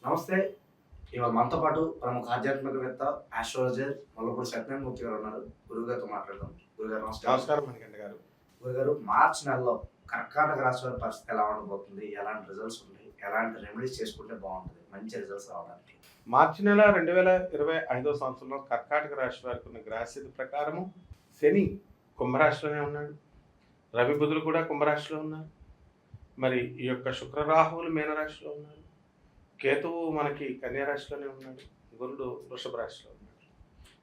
నమస్తే. ఇవాళ మనతో పాటు ప్రముఖ ఆధ్యాత్మికవేత్త, ఆస్ట్రాలజర్ ముల్లపూడి సత్యనారాయణ మూర్తి గారు ఉన్నారు. గురువుగారితో మాట్లాడదాం. గురుగారు నమస్కారం. నమస్కారం మణికంఠ గారు. గురుగారు, మార్చి నెలలో కర్కాటక రాశి వారి పరిస్థితి ఎలా ఉండబోతుంది? ఎలాంటి రిజల్ట్స్ ఉన్నాయి? ఎలాంటి రెమెడీస్ చేసుకుంటే బాగుంటుంది మంచి రిజల్ట్స్ రావడానికి? మార్చి నెల 2025 సంవత్సరంలో కర్కాటక రాశి వారికి ఉన్న గ్రహస్థితి ప్రకారము శని కుంభరాశిలోనే ఉన్నాడు. రవి బుధులు కూడా కుంభరాశిలో ఉన్నారు. మరి ఈ యొక్క శుక్ర రాహువులు మీనరాశిలో ఉన్నారు. కేతువు మనకి కన్యారాశిలోనే ఉన్నాడు. గురుడు వృషభ రాశిలో ఉన్నాడు.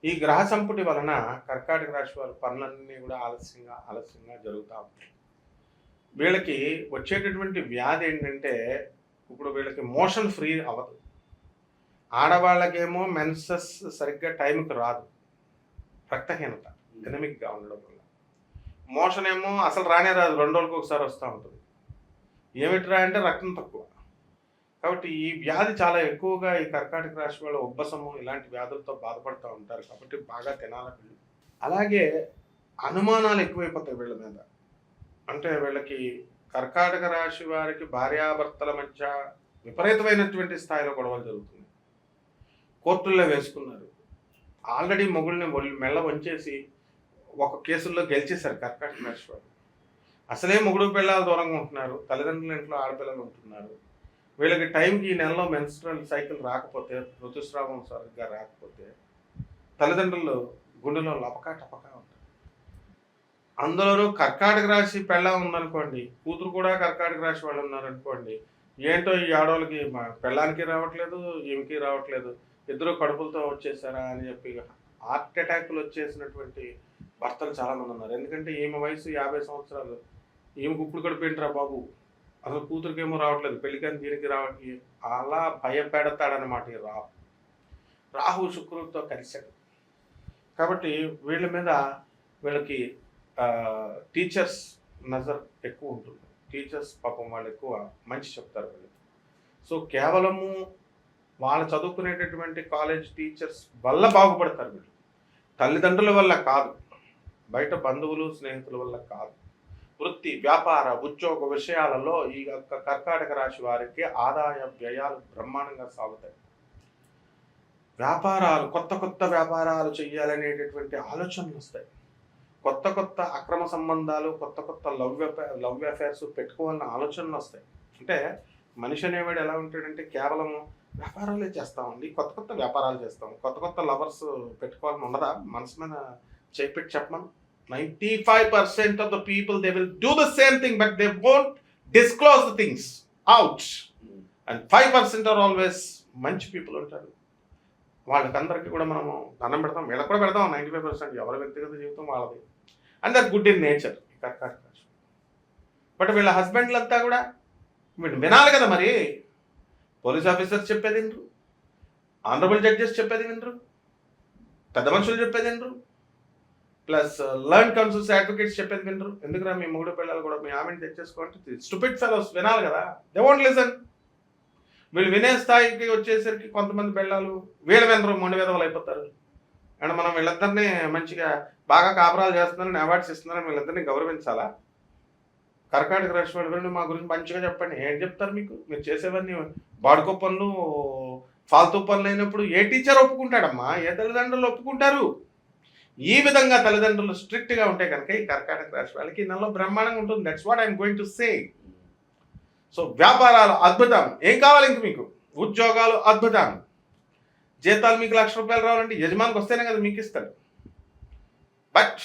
ఈ గ్రహ సంపుటి వలన కర్కాటక రాశి వారి పనులన్నీ కూడా ఆలస్యంగా జరుగుతూ ఉంటాయి. వీళ్ళకి వచ్చేటటువంటి వ్యాధి ఏంటంటే, ఇప్పుడు వీళ్ళకి మోషన్ ఫ్రీ అవ్వదు. ఆడవాళ్ళకేమో మెన్సెస్ సరిగ్గా టైంకి రాదు, రక్తహీనత ఎనమిక్గా ఉండడం వల్ల. మోషన్ ఏమో అసలు రానే రాదు, 2 రోజులకు ఒకసారి వస్తూ ఉంటుంది. ఏమిట్రా అంటే రక్తం తక్కువ. కాబట్టి ఈ వ్యాధి చాలా ఎక్కువగా ఈ కర్కాటక రాశి వాళ్ళ ఉబ్బసము ఇలాంటి వ్యాధులతో బాధపడుతూ ఉంటారు. కాబట్టి బాగా తినాలి. అలాగే అనుమానాలు ఎక్కువైపోతాయి వీళ్ళ మీద. అంటే వీళ్ళకి కర్కాటక రాశి వారికి భార్యాభర్తల మధ్య విపరీతమైనటువంటి స్థాయిలో గొడవలు జరుగుతుంది. కోర్టుల్లో వేసుకున్నారు. ఆల్రెడీ మొగుళ్ళని మెల్ల వంచేసి ఒక కేసుల్లో గెలిచేశారు కర్కాటక రాశి వారు. అసలే మొగుడు పిల్లలు దూరంగా ఉంటున్నారు, తల్లిదండ్రుల ఇంట్లో ఆడపిల్లలు ఉంటున్నారు. వీళ్ళకి టైంకి ఈ నెలలో మెన్స్ట్రల్ సైకిల్ రాకపోతే, ఋతుస్రావం సరిగ్గా రాకపోతే తల్లిదండ్రులు గుండెలో టపకా ఉంటారు. అందులోనూ కర్కాటక రాశి పెళ్ళ ఉందనుకోండి, కూతురు కూడా కర్కాటక రాశి వాళ్ళు ఉన్నారనుకోండి, ఏంటో ఈ ఆడవాళ్ళకి పెళ్ళానికి రావట్లేదు, ఈమెకి రావట్లేదు, ఇద్దరు కడుపులతో వచ్చేసారా అని చెప్పి హార్ట్ అటాక్లు వచ్చేసినటువంటి భర్తలు చాలామంది ఉన్నారు. ఎందుకంటే ఈమె వయసు 50 సంవత్సరాలు, ఈమెకు ఇప్పుడు కడుపేంట్రా బాబు, అసలు కూతురికేమో రావట్లేదు, పెళ్ళికని దీనికి రావట్లేదు, అలా భయపెడతాడనమాట ఈ రాహు శుక్రుడితో కలిశాడు. కాబట్టి వీళ్ళ మీద వీళ్ళకి టీచర్స్ నజర్ ఎక్కువ ఉంటుంది. టీచర్స్ పాపం వాళ్ళు ఎక్కువ మంచి చెప్తారు వీళ్ళకి. సో కేవలము వాళ్ళు చదువుకునేటటువంటి కాలేజ్ టీచర్స్ వల్ల బాగుపడతారు వీళ్ళు, తల్లిదండ్రుల వల్ల కాదు, బయట బంధువులు స్నేహితుల వల్ల కాదు. వృత్తి, వ్యాపార, ఉద్యోగ విషయాలలో ఈ యొక్క కర్కాటక రాశి వారికి ఆదాయ వ్యయాలు బ్రహ్మాండంగా సాగుతాయి. వ్యాపారాలు, కొత్త వ్యాపారాలు చేయాలనేటటువంటి ఆలోచనలు వస్తాయి. కొత్త అక్రమ సంబంధాలు, కొత్త లవ్ అఫేర్స్ పెట్టుకోవాలన్న ఆలోచనలు వస్తాయి. అంటే మనిషి అనేవాడు ఎలా ఉంటాడంటే, కేవలం వ్యాపారాలే చేస్తామండి, కొత్త వ్యాపారాలు చేస్తాం, కొత్త లవర్స్ పెట్టుకోవాలని ఉండదా? మనసు మీద చేపెట్టి చెప్పమను. 95% of the people, they will do the same thing, but they won't disclose the things out. And 5% are always మంచి పీపుల్ ఉంటారు. వాళ్ళకందరికీ కూడా మనము దండం పెడతాం, వీళ్ళకి కూడా పెడతాం. 95% ఎవరి వ్యక్తిగత జీవితం వాళ్ళది. And that good in nature కర్కాటక రాశి. బట్ వీళ్ళ హస్బెండ్లంతా కూడా వీళ్ళు వినాలి కదా. మరి పోలీస్ ఆఫీసర్స్ చెప్పేది వినరు, ఆనరబుల్ జడ్జెస్ చెప్పేది వినరు, పెద్ద మనుషులు చెప్పేది వినరు, ప్లస్ లర్న్ కౌన్సిల్స్ అడ్వకేట్స్ చెప్పేది వినరు. ఎందుకురా మీ మూడు పిల్లలు కూడా మీ ఆమెను తెచ్చేసుకోండి, స్టూపిడ్ ఫెలోస్ వినాలి కదా. They won't listen. వీళ్ళు వినే స్థాయికి వచ్చేసరికి కొంతమంది పిల్లలు వీళ్ళ వినరు, మొండి విధవలు అయిపోతారు. అండ్ మనం వీళ్ళిద్దరినీ మంచిగా బాగా కాపురాలు చేస్తున్నారని అవార్డ్స్ ఇస్తున్నారని వీళ్ళిద్దరినీ గౌరవించాలా? కర్కాటక రాశి వాళ్ళు మా గురించి మంచిగా చెప్పండి. ఏం చెప్తారు మీకు? మీరు చేసేవన్నీ బాడుకో పనులు, ఫాల్తూ పనులు అయినప్పుడు ఏ టీచర్ ఒప్పుకుంటాడమ్మా? ఏ తల్లిదండ్రులు ఒప్పుకుంటారు? ఈ విధంగా తల్లిదండ్రులు స్ట్రిక్ట్గా ఉంటే కనుక ఈ కర్కాటక రాశి వాళ్ళకి నెలలో బ్రహ్మాండంగా ఉంటుంది. That's what I'm going to say. So వ్యాపారాలు అద్భుతం. ఏం కావాలి ఇంక మీకు? ఉద్యోగాలు అద్భుతం. జీతాలు మీకు ₹1,00,000 రావాలంటే యజమానికి వస్తేనే కదా మీకు ఇస్తాడు. But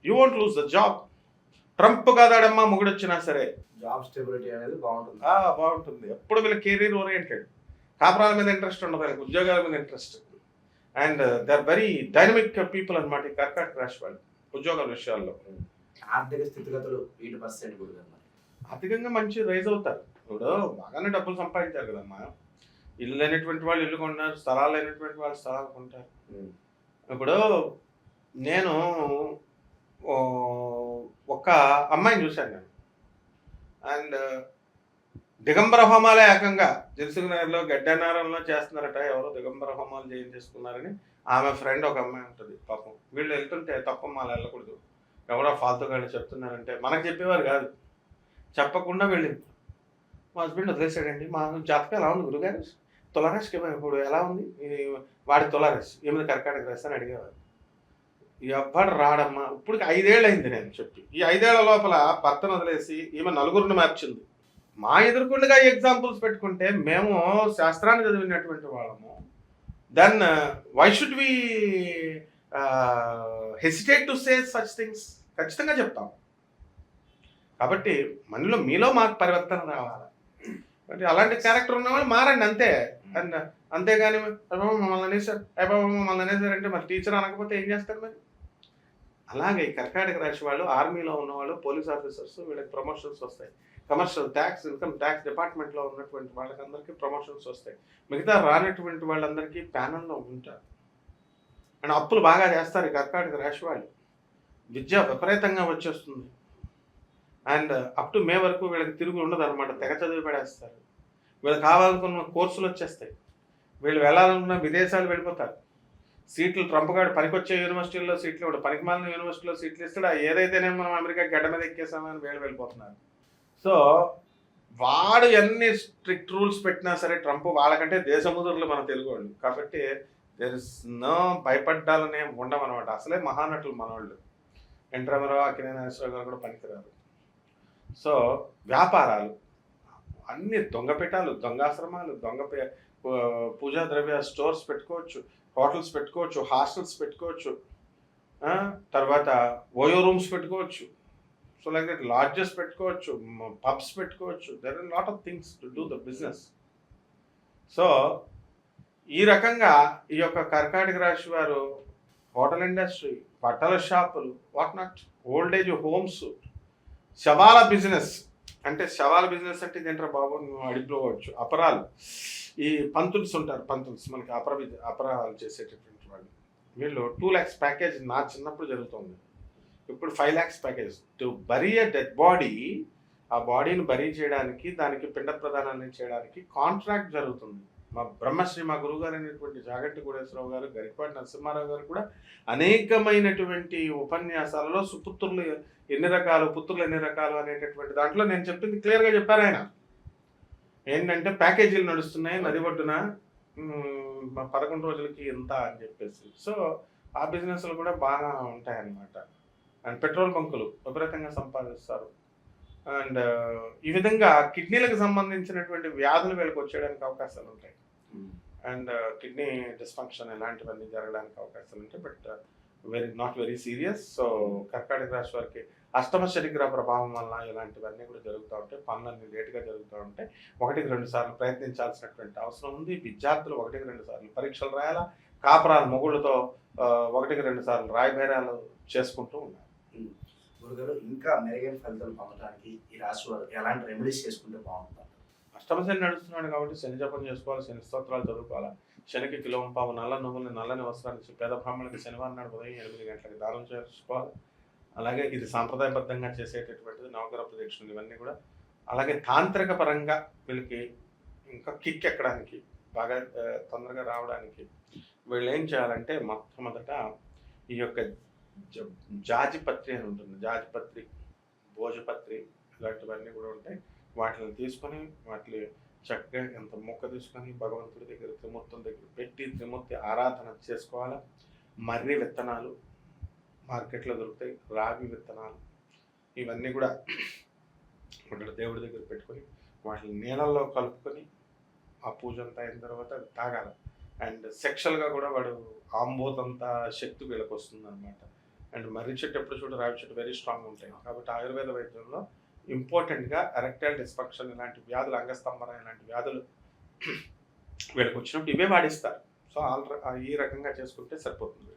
you won't lose the job. Trump కాదాడమ్మా మొగుడు వచ్చినా సరే, జాబ్ స్టెబిలిటీ అనేది బాగుంటుంది. బాగుంటుంది. ఎప్పుడు వీళ్ళ కెరీర్ ఓరియంటెడ్. కాపురాల మీద ఇంట్రెస్ట్ ఉండదు, వీళ్ళకి ఉద్యోగాల మీద interest. And they are very dynamic people అనమాట ఈ కర్కాటక రాశి వాళ్ళు ఉద్యోగాల విషయాల్లో. ఆర్థిక స్థితిగతులు 8% కూడా ఆర్థికంగా మంచి రైజ్ అవుతారు. ఇప్పుడు బాగానే డబ్బులు సంపాదించారు కదమ్మా. ఇల్లు లేనటువంటి వాళ్ళు ఇల్లు కొంటారు, స్థలాలు లేనటువంటి వాళ్ళు స్థలాలు కొంటారు. ఇప్పుడు నేను ఒక అమ్మాయిని చూశాను నేను. అండ్ దిగంబర హోమాలే ఏకంగా దిల్సుఖ్నగర్లో గడ్డనారంలో చేస్తున్నారట. ఎవరో దిగంబర హోమాలు చేయించేసుకున్నారని ఆమె ఫ్రెండ్ ఒక అమ్మాయి ఉంటుంది. పాపం వీళ్ళు వెళ్తుంటే తప్ప మాలు వెళ్ళకూడదు, ఎవరో ఫాల్తుగాళ్ళు చెప్తున్నారంటే మనకు చెప్పేవారు కాదు, చెప్పకుండా వెళ్ళింది. మా హస్బెండ్ వదిలేసాడండి. మా జాతకం ఎలా ఉంది గురుగారు, తులారాశికి ఇప్పుడు ఎలా ఉంది వాడి తులారాశి ఏమైనా కర్కాటక రాశి అని అడిగేవారు. ఎవ్వడు రాడమ్మా. ఇప్పటికి 5 ఏళ్ళు అయింది నేను చెప్పి. ఈ 5 ఏళ్ల లోపల భర్తను వదిలేసి ఈమె నలుగురిని మార్చింది. మా ఎదురుకుండగా ఎగ్జాంపుల్స్ పెట్టుకుంటే మేము శాస్త్రాన్ని చదివినటువంటి వాళ్ళము. Then why should we hesitate to say such things? ఖచ్చితంగా చెప్తాం. కాబట్టి మీలో మాకు పరివర్తన రావాలి. అంటే అలాంటి క్యారెక్టర్ ఉన్న వాళ్ళు మారండి అంతే. అంతేగాని మమ్మల్ని అనేసారంటే మరి టీచర్ అనకపోతే ఏం చేస్తారు మరి? అలాగే కర్కాటక రాశి వాళ్ళు, ఆర్మీలో ఉన్నవాళ్ళు, పోలీస్ ఆఫీసర్స్, వీళ్ళకి ప్రమోషన్స్ వస్తాయి. కమర్షియల్ ట్యాక్స్, ఇన్కమ్ ట్యాక్స్ డిపార్ట్మెంట్లో ఉన్నటువంటి వాళ్ళకందరికీ ప్రమోషన్స్ వస్తాయి. మిగతా రానటువంటి వాళ్ళందరికీ ప్యానల్లో ఉంటారు. అండ్ అప్పులు బాగా చేస్తారు ఈ కర్కాటక రాశి వాళ్ళు. విద్య విపరీతంగా వచ్చేస్తుంది. అండ్ అప్ టు మే వరకు వీళ్ళకి తిరిగి ఉండదు అనమాట. తెగ చదివి పడేస్తారు. వీళ్ళు కావాలనుకున్న కోర్సులు వచ్చేస్తాయి. వీళ్ళు వెళ్ళాలనుకున్న విదేశాలు వెళ్ళిపోతారు. సీట్లు ట్రంప్ గారు పనికొచ్చే యూనివర్సిటీల్లో సీట్లు ఇవ్వడు, పనికిమాలిన యూనివర్సిటీలో సీట్లు ఇస్తాడు. ఏదైతేనే మనం అమెరికా గడ్డ మీద ఎక్కేసామని వీళ్ళు వెళ్ళిపోతున్నారు. సో వాడు ఎన్ని స్ట్రిక్ట్ రూల్స్ పెట్టినా సరే ట్రంప్ వాళ్ళకంటే దేశముదురులు మన తెలుగు వాళ్ళు. కాబట్టి దెర్ ఇస్ నో భయపడ్డాలనే ఉండమన్నమాట. అసలే మహానటులు మనవాళ్ళు. ఎన్ రామారావు, అక్కినేని నాగేశ్వరరావు గారు కూడా పనికిరారు. సో వ్యాపారాలు అన్ని దొంగపేటాలు, దొంగాశ్రమాలు, పూజా ద్రవ్య స్టోర్స్ పెట్టుకోవచ్చు, హోటల్స్ పెట్టుకోవచ్చు, హాస్టల్స్ పెట్టుకోవచ్చు, తర్వాత ఓయో రూమ్స్ పెట్టుకోవచ్చు. సో లైక్ దట్ లాడ్జెస్ పెట్టుకోవచ్చు, పబ్స్ పెట్టుకోవచ్చు. There are lot of things to do the business. So ఈ రకంగా ఈ యొక్క కర్కాటక రాశి వారు హోటల్ ఇండస్ట్రీ, బట్టల షాపులు, what not, old age homes, శవాల బిజినెస్. అంటే శవాల బిజినెస్ అంటే ఇదేంటారా బాబు నువ్వు అడిగిపోవచ్చు. అపరాలు, ఈ పంతుల్స్ ఉంటారు, పంతుల్స్ మనకి అపరాలు చేసేటటువంటి వాళ్ళు. వీళ్ళు 2 lakhs ప్యాకేజ్ నా చిన్నప్పుడు జరుగుతుంది. ఇప్పుడు 5 lakhs package to bury a dead body. ఆ బాడీని బరీ చేయడానికి, దానికి పిండ ప్రదానాన్ని చేయడానికి కాంట్రాక్ట్ జరుగుతుంది. మా బ్రహ్మశ్రీ, మా గురువుగారు అయినటువంటి జాగంటి కోటేశ్వరరావు గారు, గరికపాటి నరసింహారావు గారు కూడా అనేకమైనటువంటి ఉపన్యాసాలలో సుపుత్రులు ఎన్ని రకాలు, పుత్రులు ఎన్ని రకాలు అనేటటువంటి దాంట్లో నేను చెప్పింది క్లియర్గా చెప్పారు ఆయన. ఏంటంటే ప్యాకేజీలు నడుస్తున్నాయి నది ఒడ్డున 11 రోజులకి ఎంత అని చెప్పేసి. సో ఆ బిజినెస్లు కూడా బాగా ఉంటాయన్నమాట. అండ్ పెట్రోల్ బంకులు విపరీతంగా సంపాదిస్తారు. అండ్ ఈ విధంగా కిడ్నీలకు సంబంధించినటువంటి వ్యాధులు వీళ్ళకి వచ్చేయడానికి అవకాశాలు ఉంటాయి. అండ్ కిడ్నీ డిస్ఫంక్షన్ ఇలాంటివన్నీ జరగడానికి అవకాశాలు ఉంటాయి. But not very serious. So కర్కాటక రాశి వారికి అష్టమ శనిగ్రహ ప్రభావం వల్ల ఇలాంటివన్నీ కూడా జరుగుతూ ఉంటాయి. పనులన్నీ లేటుగా జరుగుతూ ఉంటాయి. 1-2 సార్లు ప్రయత్నించాల్సినటువంటి అవసరం ఉంది. విద్యార్థులు 1-2 సార్లు పరీక్షలు రాయాలా. కాపురాలు మొగుళ్ళతో 1-2 సార్లు రాయబేరాలు చేసుకుంటూ ఉన్నారు. గురుగారు, ఇంకా మెరుగైన ఫలితాలు పొందడానికి ఈ రాశి వారు ఎలాంటి రెమెడీస్ చేసుకుంటే బాగుంటుంది? అష్టమ శని నడుస్తున్నాడు కాబట్టి శని జపం చేసుకోవాలి, శని స్తోత్రాలు చదువుకోవాలి. శనికి కిలోంపావు నల్ల నువ్వుల్ని, నల్లని వస్త్రాన్ని పేద బ్రాహ్మణులకి శనివారం నాడు ఉదయం 8 గంటలకి దానం చేసుకోవాలి. అలాగే ఇది సాంప్రదాయబద్ధంగా చేసేటటువంటిది నవగ్రహ ప్రదక్షిణలు ఇవన్నీ కూడా. అలాగే తాంత్రిక పరంగా వీళ్ళకి ఇంకా కిక్ ఎక్కడానికి, బాగా తొందరగా రావడానికి వీళ్ళు ఏం చేయాలంటే మొట్టమొదట ఈ యొక్క జాజిపత్రి అని ఉంటుంది. జాజిపత్రి, భోజపత్రి ఇలాంటివన్నీ కూడా ఉంటాయి. వాటిని తీసుకొని వాటిని చక్కగా ఎంత మొక్క తీసుకొని భగవంతుడి దగ్గర, త్రిమూర్తుల దగ్గర పెట్టి త్రిమూర్తి ఆరాధన చేసుకోవాలి. మర్రి విత్తనాలు మార్కెట్లో దొరుకుతాయి, రాగి విత్తనాలు ఇవన్నీ కూడా ఇక్కడ దేవుడి దగ్గర పెట్టుకొని వాటిని నీళ్ళల్లో కలుపుకొని ఆ పూజ అంతా అయిన తర్వాత అది తాగాలి. అండ్ సెక్షువల్గా కూడా వాడు ఆంబోతంత శక్తి వీళ్ళకి వస్తుంది అనమాట. అండ్ మర్రి చెట్టు ఎప్పుడు చూడు, రావి చెట్టు వెరీ స్ట్రాంగ్ ఉంటాయి. కాబట్టి ఆయుర్వేద వైద్యంలో ఇంపార్టెంట్గా ఎరెక్టైల్ డిస్ఫంక్షన్ ఇలాంటి వ్యాధులు, అంగస్తంభన ఇలాంటి వ్యాధులు వీళ్ళకి వచ్చినప్పుడు ఇవే వాడిస్తారు. సో ఈ రకంగా చేసుకుంటే సరిపోతుంది.